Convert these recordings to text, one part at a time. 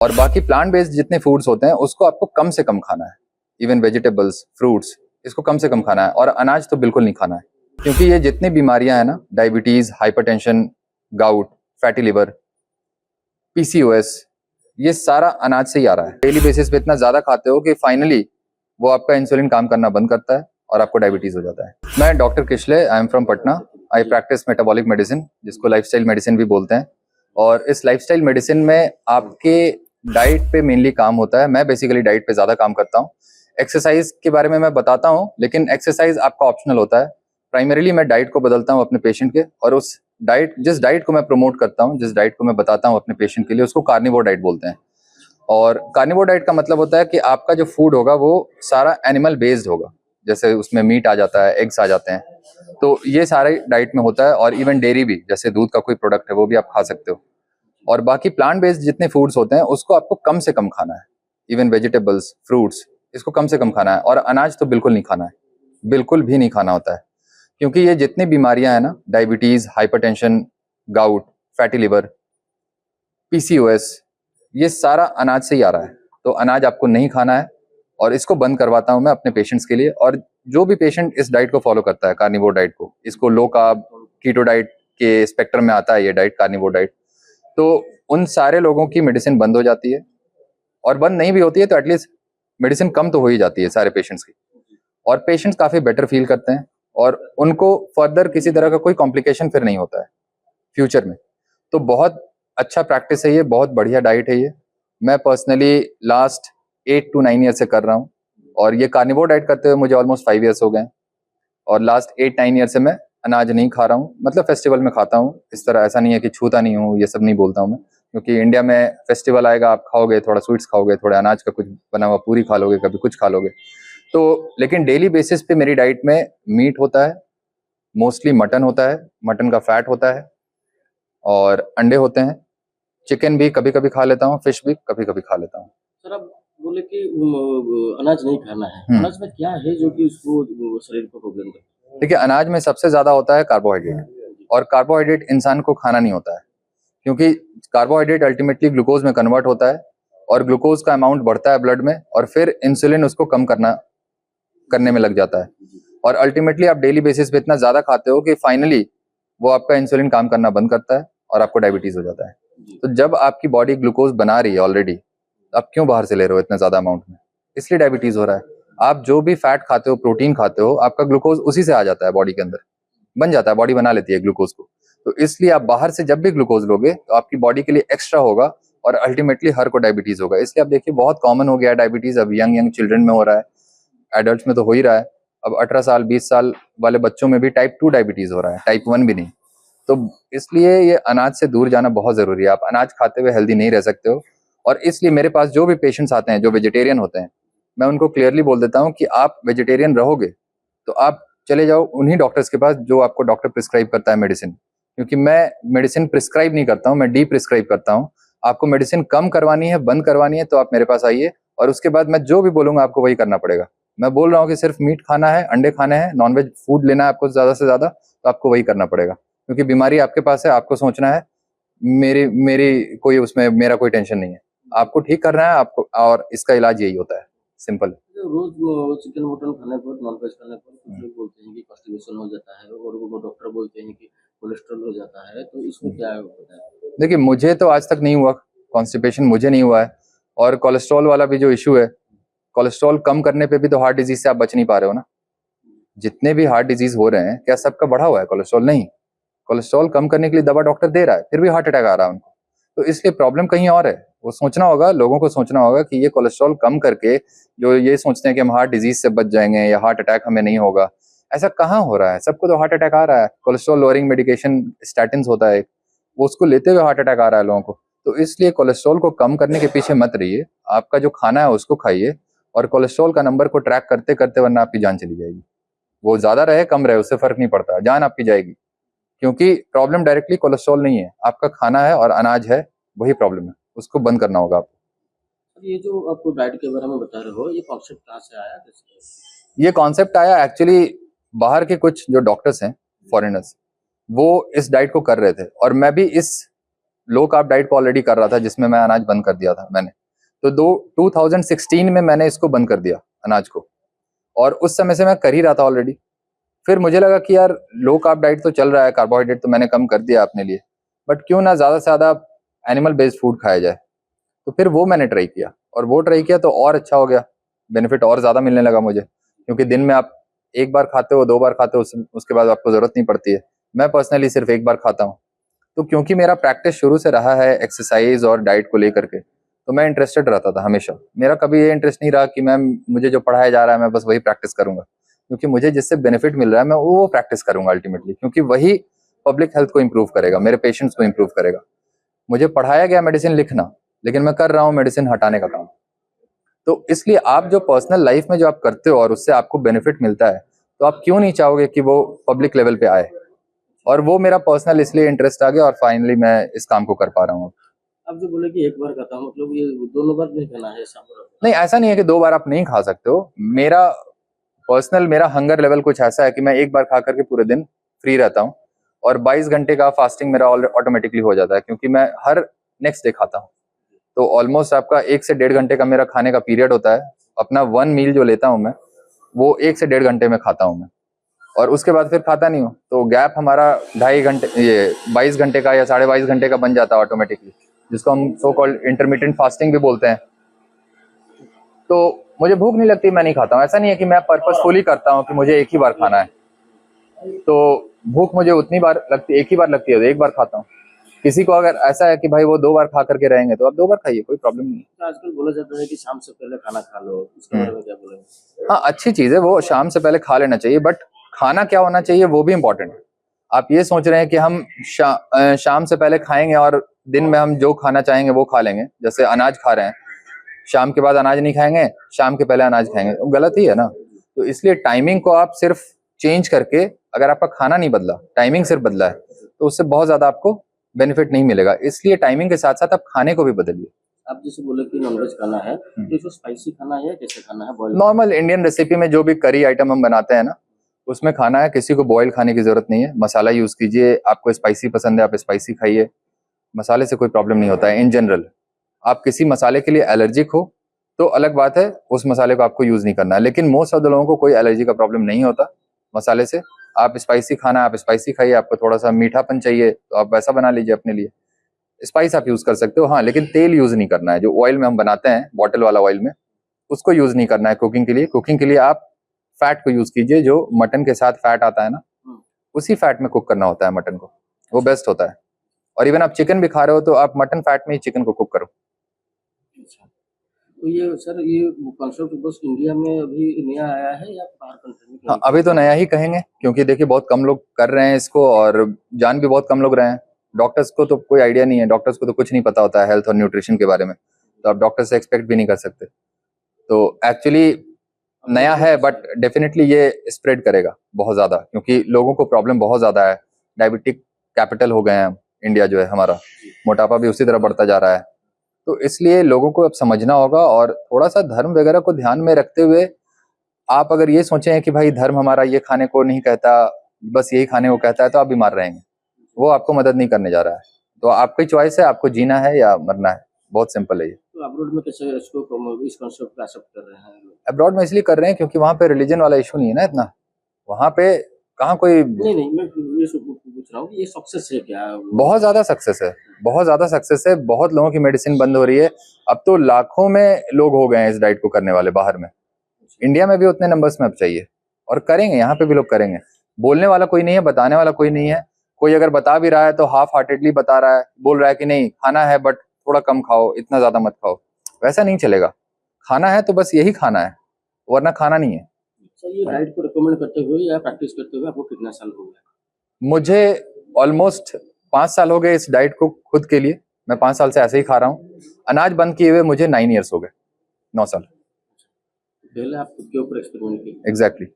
और बाकी plant based जितने फूड्स होते हैं उसको आपको कम से कम खाना है। इवन वेजिटेबल्स, फ्रूट्स, इसको कम से कम खाना है। और अनाज तो बिल्कुल नहीं खाना है, क्योंकि ये जितनी बीमारियां हैं ना, diabetes, hypertension, gout, fatty liver, PCOS, ये सारा अनाज से ही आ रहा है। डेली बेसिस पे इतना ज्यादा खाते हो कि फाइनली वो आपका इंसुलिन काम करना बंद करता है और आपको डायबिटीज हो जाता है। मैं doctor Kishlay, I am from Patna. I practice metabolic medicine, जिसको लाइफस्टाइल मेडिसिन भी बोलते हैं। और इस लाइफस्टाइल मेडिसिन में आपके डाइट पे मेनली काम होता है। मैं बेसिकली डाइट पे ज्यादा काम करता हूँ। एक्सरसाइज के बारे में मैं बताता हूँ, लेकिन एक्सरसाइज आपका ऑप्शनल होता है। प्राइमरीली मैं डाइट को बदलता हूँ अपने पेशेंट के, और उस डाइट, जिस डाइट को मैं प्रमोट करता हूँ, जिस डाइट को मैं बताता हूँ अपने पेशेंट के लिए, उसको कार्निवोर डाइट बोलते हैं। और कार्निवोर डाइट का मतलब होता है कि आपका जो फूड होगा वो सारा एनिमल बेस्ड होगा। जैसे उसमें मीट आ जाता है, एग्स आ जाते हैं, तो ये सारे डाइट में होता है। और इवन डेयरी भी, जैसे दूध का कोई प्रोडक्ट है वो भी आप खा सकते हो। और बाकी प्लांट बेस्ड जितने फूड्स होते हैं उसको आपको कम से कम खाना है। इवन वेजिटेबल्स, फ्रूट्स, इसको कम से कम खाना है। और अनाज तो बिल्कुल नहीं खाना है, बिल्कुल भी नहीं खाना होता है। क्योंकि ये जितनी बीमारियां हैं ना, diabetes, hypertension, gout, fatty liver, PCOS, ये सारा अनाज से ही आ रहा है। तो अनाज आपको नहीं खाना है, और इसको बंद करवाता हूं मैं अपने पेशेंट्स के लिए। और जो भी पेशेंट इस डाइट को फॉलो करता है, कार्निवोर डाइट को, इसको लो कार्ब कीटो डाइट के स्पेक्ट्रम में आता है ये डाइट, कार्निवोर डाइट, तो उन सारे लोगों की मेडिसिन बंद हो जाती है। और बंद नहीं भी होती है तो एटलीस्ट मेडिसिन कम तो हो ही जाती है सारे पेशेंट्स की। और पेशेंट्स काफी बेटर फील करते हैं, और उनको फर्दर किसी तरह का कोई कॉम्प्लिकेशन फिर नहीं होता है फ्यूचर में। तो बहुत अच्छा प्रैक्टिस है ये, बहुत बढ़िया डाइट है ये। मैं पर्सनली लास्ट 8 to 9 ईयर से कर रहा हूँ, और ये कार्निवोर डाइट करते हुए मुझे ऑलमोस्ट 5 ईयर्स हो गए। और लास्ट 8-9 ईयर से मैं अनाज नहीं खा रहा हूँ। मतलब फेस्टिवल में खाता हूँ, इस तरह ऐसा नहीं है कि छूता नहीं हूँ, ये सब नहीं बोलता हूँ मैं। क्योंकि इंडिया में फेस्टिवल आएगा, आप खाओगे, थोड़ा स्वीट्स खाओगे, थोड़ा अनाज का कुछ बना हुआ पूरी खा लोगे, कभी कुछ खा लोगे। तो लेकिन डेली बेसिस पे मेरी डाइट में मीट होता है, मोस्टली मटन होता है, मटन का फैट होता है, और अंडे होते हैं। चिकन भी कभी कभी खा लेता हूँ, फिश भी कभी कभी खा लेता हूँ। सर आप बोले कि अनाज नहीं खाना है, अनाज में क्या है जो कि उसको शरीर को प्रॉब्लम करता है? देखिए, अनाज में सबसे ज्यादा होता है कार्बोहाइड्रेट, और कार्बोहाइड्रेट इंसान को खाना नहीं होता है। क्योंकि कार्बोहाइड्रेट अल्टीमेटली ग्लूकोज में कन्वर्ट होता है, और ग्लूकोज का अमाउंट बढ़ता है ब्लड में, और फिर इंसुलिन उसको कम करने में लग जाता है। और अल्टीमेटली आप डेली बेसिस पे इतना ज्यादा खाते हो कि फाइनली वो आपका इंसुलिन काम करना बंद करता है, और आपको डायबिटीज हो जाता है। तो जब आपकी बॉडी ग्लूकोज बना रही है ऑलरेडी, आप क्यों बाहर से ले रहे हो इतना ज्यादा अमाउंट में? इसलिए डायबिटीज हो रहा है। आप जो भी फैट खाते हो, प्रोटीन खाते हो, आपका ग्लूकोज उसी से आ जाता है बॉडी के अंदर, बन जाता है, बॉडी बना लेती है ग्लूकोज को। तो इसलिए आप बाहर से जब भी ग्लूकोज लोगे तो आपकी बॉडी के लिए एक्स्ट्रा होगा, और अल्टीमेटली हर को डायबिटीज होगा। इसलिए आप देखिए, बहुत कॉमन हो गया है डायबिटीज, अब यंग यंग चिल्ड्रन में हो रहा है, एडल्ट्स में तो हो ही रहा है। अब 18 साल 20 साल वाले बच्चों में भी टाइप 2 डायबिटीज हो रहा है, टाइप 1 भी नहीं। तो इसलिए ये अनाज से दूर जाना बहुत जरूरी है। आप अनाज खाते हुए हेल्दी नहीं रह सकते हो। और इसलिए मेरे पास जो भी पेशेंट्स आते हैं जो वेजिटेरियन होते हैं, मैं उनको क्लियरली बोल देता हूँ कि आप वेजिटेरियन रहोगे तो आप चले जाओ उन्हीं डॉक्टर्स के पास जो आपको डॉक्टर प्रिस्क्राइब करता है मेडिसिन। क्योंकि मैं मेडिसिन प्रिस्क्राइब नहीं करता हूँ, मैं डी प्रिस्क्राइब करता हूँ। आपको मेडिसिन कम करवानी है, बंद करवानी है, तो आप मेरे पास आइए, और उसके बाद मैं जो भी बोलूंगा आपको वही करना पड़ेगा। मैं बोल रहा हूँ कि सिर्फ मीट खाना है, अंडे खाने हैं, नॉनवेज फूड लेना है आपको ज्यादा से ज्यादा, तो आपको वही करना पड़ेगा। क्योंकि बीमारी आपके पास है, आपको सोचना है मेरी मेरी कोई उसमें मेरा कोई टेंशन नहीं है, आपको ठीक करना है आपको, और इसका इलाज यही होता है, सिंपल। रोज चिकन मटन खाने पर, नॉनवेज खाने पर कुछ लोग बोलते हैं कि कॉन्स्टिपेशन हो जाता है, और वो डॉक्टर बोलते हैं कि कोलेस्ट्रॉल हो जाता है, तो इसमें क्या होता है? देखिए, मुझे तो आज तक नहीं हुआ कॉन्स्टिपेशन, मुझे नहीं हुआ है। और कोलेस्ट्रॉल वाला भी जो इशू है, कोलेस्ट्रॉल कम करने पे भी तो हार्ट डिजीज से आप बच नहीं पा रहे हो ना। जितने भी हार्ट डिजीज हो रहे हैं, क्या सबका बढ़ा हुआ है कोलेस्ट्रॉल? नहीं। कोलेस्ट्रॉल कम करने के लिए दवा डॉक्टर दे रहा है, फिर भी हार्ट अटैक आ रहा है उनको। तो इसलिए प्रॉब्लम कहीं और है। वो सोचना होगा, लोगों को सोचना होगा कि ये कोलेस्ट्रॉल कम करके जो ये सोचते हैं कि हम हार्ट डिजीज से बच जाएंगे या हार्ट अटैक हमें नहीं होगा, ऐसा कहाँ हो रहा है? सबको तो हार्ट अटैक आ रहा है। कोलेस्ट्रॉल लोअरिंग मेडिकेशन स्टैटिन्स होता है, वो उसको लेते हुए हार्ट अटैक आ रहा है लोगों को। तो इसलिए कोलेस्ट्रॉल को कम करने के पीछे मत रहिए, आपका जो खाना है उसको खाइए, और कोलेस्ट्रॉल का नंबर को ट्रैक करते करते, वरना आपकी जान चली जाएगी। वो ज्यादा रहे कम रहे उससे फर्क नहीं पड़ता, जान आपकी जाएगी। क्योंकि प्रॉब्लम डायरेक्टली कोलेस्ट्रॉल नहीं है, आपका खाना है और अनाज है, वही प्रॉब्लम है, उसको बंद करना होगा आपको। ये जो आपको डाइट के बारे में बता रहे हो, ये कॉन्सेप्ट कहाँ से आया? ये कॉन्सेप्ट आया एक्चुअली, बाहर के कुछ जो डॉक्टर्स हैं, फॉरेनर्स, वो इस डाइट को कर रहे थे, और मैं भी इस लो कार्ब डाइट को ऑलरेडी कर रहा था, जिसमें मैं अनाज बंद कर दिया था मैंने। तो 2016 में मैंने इसको बंद कर दिया अनाज को, और उस समय से मैं कर ही रहा था ऑलरेडी। फिर मुझे लगा कि यार लो कार्ब डाइट तो चल रहा है, कार्बोहाइड्रेट तो मैंने कम कर दिया अपने लिए, बट क्यों ना ज़्यादा से ज़्यादा एनिमल बेस्ड फूड खाया जाए। तो फिर वो मैंने ट्राई किया, और वो ट्राई किया तो और अच्छा हो गया, बेनिफिट और ज़्यादा मिलने लगा मुझे, क्योंकि दिन में आप एक बार खाते हो, 2 बार खाते हो, उसके बाद आपको ज़रूरत नहीं पड़ती है। मैं पर्सनली सिर्फ एक बार खाता हूँ। तो क्योंकि मेरा प्रैक्टिस शुरू से रहा है एक्सरसाइज और डाइट को लेकर के, तो मैं इंटरेस्टेड रहता था हमेशा। मेरा कभी ये इंटरेस्ट नहीं रहा कि मैं मुझे जो पढ़ाया जा रहा है मैं बस वही प्रैक्टिस करूंगा, क्योंकि मुझे जिससे बेनिफिट मिल रहा है मैं वो प्रैक्टिस करूंगा अल्टीमेटली, क्योंकि वही पब्लिक हेल्थ को इम्प्रूव करेगा, मेरे पेशेंट्स को इम्प्रूव करेगा। मुझे पढ़ाया गया मेडिसिन लिखना, लेकिन मैं कर रहा हूँ मेडिसिन हटाने का काम। तो इसलिए आप जो पर्सनल लाइफ में जो आप करते हो और उससे आपको बेनिफिट मिलता है, तो आप क्यों नहीं चाहोगे कि वो पब्लिक लेवल पे आए। और वो मेरा पर्सनल इसलिए इंटरेस्ट आ गया, और फाइनली मैं इस काम को कर पा रहा हूँ। आप जो बोले कि एक बार खाता हूँ, मतलब ये दोनों बार नहीं खाना है शाम को? नहीं, ऐसा नहीं है कि 2 बार आप नहीं खा सकते हो। मेरा हंगर लेवल कुछ ऐसा है कि मैं एक बार खा करके पूरे दिन फ्री रहता हूँ, और 22 घंटे का फास्टिंग मेरा ऑटोमेटिकली हो जाता है, क्योंकि मैं हर नेक्स्ट डे खाता हूँ। तो ऑलमोस्ट आपका 1 से 1.5 घंटे का मेरा खाने का पीरियड होता है। अपना 1 मील जो लेता हूँ मैं, वो 1 से 1.5 घंटे में खाता हूँ मैं, और उसके बाद फिर खाता नहीं हूँ। तो गैप हमारा 2.5 घंटे, ये 22 घंटे का या 22.5 घंटे का बन जाता है ऑटोमेटिकली, जिसको हम सो कॉल्ड इंटरमिटेंट फास्टिंग भी बोलते हैं। तो मुझे भूख नहीं लगती, मैं नहीं खाता हूँ। ऐसा नहीं है कि मैं पर्पसफुली करता हूँ कि मुझे एक ही बार खाना है। तो भूख मुझे उतनी बार लगती, एक ही बार लगती है तो एक बार खाता हूँ। किसी को अगर ऐसा है कि भाई वो 2 बार खा करके रहेंगे, तो आप 2 बार खाइए, कोई प्रॉब्लम नहीं है। तो आजकल बोला जाता है कि शाम से पहले खाना खा लो, उसके बारे में क्या बोलेंगे? हाँ, अच्छी चीज़ है, वो शाम से पहले खा लेना चाहिए, बट खाना क्या होना चाहिए वो भी इम्पोर्टेंट है। आप ये सोच रहे हैं कि हम शाम से पहले खाएंगे और दिन में हम जो खाना चाहेंगे वो खा लेंगे, जैसे अनाज खा रहे हैं, शाम के बाद अनाज नहीं खाएंगे, शाम के पहले अनाज खाएंगे, वो गलत ही है ना। तो इसलिए टाइमिंग को आप सिर्फ चेंज करके, अगर आपका खाना नहीं बदला, टाइमिंग सिर्फ बदला है, तो उससे बहुत ज़्यादा आपको बेनिफिट नहीं मिलेगा। इसलिए टाइमिंग के साथ साथ आप खाने को भी बदलिए। आप जैसे बोले कि नॉनवेज खाना है, तो इसको स्पाइसी खाना है या कैसे खाना है? बॉयल? नॉर्मल इंडियन रेसिपी में जो भी करी आइटम हम बनाते हैं ना, उसमें खाना है। किसी को बॉयल खाने की जरूरत नहीं है। मसाला यूज कीजिए, आपको स्पाइसी पसंद है आप स्पाइसी खाइए, मसाले से कोई प्रॉब्लम नहीं होता है इन जनरल। आप किसी मसाले के लिए एलर्जिक हो तो अलग बात है, उस मसाले को आपको यूज नहीं करना है, लेकिन मोस्ट ऑफ द लोगों को कोई एलर्जी का प्रॉब्लम नहीं होता मसाले से। आप स्पाइसी खाना, आप स्पाइसी खाइए। आपको थोड़ा सा मीठापन चाहिए तो आप वैसा बना लीजिए अपने लिए, स्पाइस आप यूज कर सकते हो। हाँ, लेकिन तेल यूज नहीं करना है। जो ऑयल में हम बनाते हैं, बॉटल वाला ऑयल में, उसको यूज नहीं करना है कुकिंग के लिए। कुकिंग के लिए आप फैट को यूज कीजिए, जो मटन के साथ फैट आता है ना, उसी फैट में कुक करना होता है मटन को, वो बेस्ट होता है। और इवन आप चिकन भी खा रहे हो तो आप मटन फैट में ही चिकन को कुक करो। अच्छा। तो ये सर, ये कॉन्सेप्ट बस इंडिया में अभी नया आया है या बाहर कंट्री में? हाँ, अभी तो नया ही कहेंगे, क्योंकि देखिए बहुत कम लोग कर रहे हैं इसको, और जान भी बहुत कम लोग रहे हैं। डॉक्टर्स को तो कोई आइडिया नहीं है, डॉक्टर्स को तो कुछ नहीं पता होता है हेल्थ और न्यूट्रिशन के बारे में, तो आप डॉक्टर से एक्सपेक्ट भी नहीं कर सकते। तो एक्चुअली नया है, बट डेफिनेटली ये स्प्रेड करेगा बहुत ज़्यादा, क्योंकि लोगों को प्रॉब्लम बहुत ज़्यादा है। डायबिटिक कैपिटल हो गए हैं इंडिया जो है हमारा, मोटापा भी उसी तरह बढ़ता जा रहा है। तो इसलिए लोगों को अब समझना होगा, और थोड़ा सा धर्म वगैरह को ध्यान में रखते हुए आप अगर ये सोचें कि भाई धर्म हमारा ये खाने को नहीं कहता, बस यही खाने को कहता है, तो आप बीमार रहेंगे। वो आपको मदद नहीं करने जा रहा है। तो आपकी चॉइस है, आपको जीना है या मरना है, बहुत सिंपल है ये। तो अब्रॉड में कैसे इसको इस कॉन्सेप्ट को एक्सेप्ट कर रहे हैं लोग? अब्रॉड में इसलिए कर रहे हैं क्योंकि वहाँ पे रिलीजन वाला इशू नहीं है ना इतना। वहाँ पे कहाँ कोई, नहीं, मैं ये पूछ रहा हूँ कि ये सक्सेस है क्या? बहुत ज्यादा सक्सेस है, बहुत ज्यादा सक्सेस है। बहुत लोगों की मेडिसिन बंद हो रही है। अब तो लाखों में लोग हो गए हैं इस डाइट को करने वाले बाहर में। इंडिया में भी उतने नंबर्स में अब चाहिए, और करेंगे, यहाँ पे भी लोग करेंगे। बोलने वाला कोई नहीं है, बताने वाला कोई नहीं है। कोई अगर बता भी रहा है तो हाफ हार्टेडली बता रहा है, बोल रहा है कि नहीं खाना है बट थोड़ा कम खाओ, इतना ज्यादा मत खाओ। वैसा नहीं चलेगा। खाना है तो बस यही खाना है, वरना खाना नहीं है। सर, ये डाइट को रिकमेंड करते हुए या प्रैक्टिस करते हुए आपको कितना साल हो गया? मुझे ऑलमोस्ट 5 साल हो गए इस डाइट को खुद के लिए। मैं 5 साल से ऐसे ही खा रहा हूँ। अनाज बंद किए हुए मुझे 9 ईयर्स हो गए, 9 साल। पहले आप खुद के ऊपर एक्सपेरिमेंट किए? एग्जैक्टली।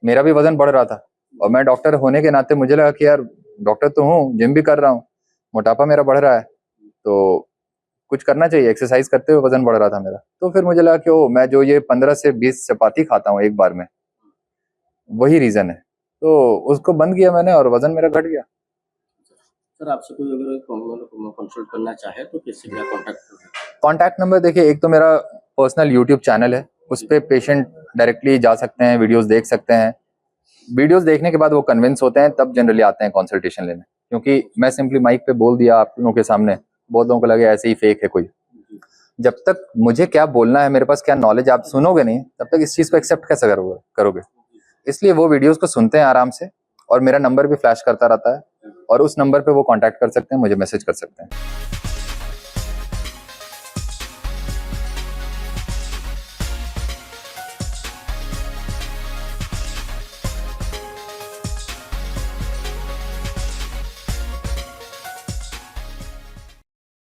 मेरा भी वजन बढ़ रहा था, और मैं डॉक्टर होने के नाते मुझे लगा कि यार डॉक्टर तो हूँ, जिम भी कर रहा हूँ, मोटापा मेरा बढ़ रहा है, तो कुछ करना चाहिए। एक्सरसाइज करते हुए वजन बढ़ रहा था मेरा। तो फिर मुझे लगा कि ओ, मैं जो ये 15 से 20 चपाती खाता हूँ एक बार में, वही रीजन है। तो उसको बंद किया मैंने और वजन मेरा घट गया। सर आपसे कोई अगर कंसल्ट करना चाहे तो किससे क्या कांटेक्ट करें? कॉन्टैक्ट नंबर देखिए, एक तो मेरा पर्सनल यूट्यूब चैनल है, उस पे पेशेंट डायरेक्टली जा सकते हैं, वीडियोस देख सकते हैं। वीडियोस देखने के बाद वो कन्विंस होते हैं, तब जनरली आते हैं कंसल्टेशन लेने। क्योंकि मैं सिंपली माइक पे बोल दिया आप लोगों के सामने, बहुत लोगों को लगे ऐसे ही फेक है कोई। जब तक मुझे क्या बोलना है, मेरे पास क्या नॉलेज, आप सुनोगे नहीं, तब तक इस चीज को एक्सेप्ट कैसे करोगे। इसलिए वो वीडियोस को सुनते हैं आराम से, और मेरा नंबर भी फ्लैश करता रहता है, और उस नंबर पे वो कांटेक्ट कर सकते हैं, मुझे मैसेज कर सकते हैं।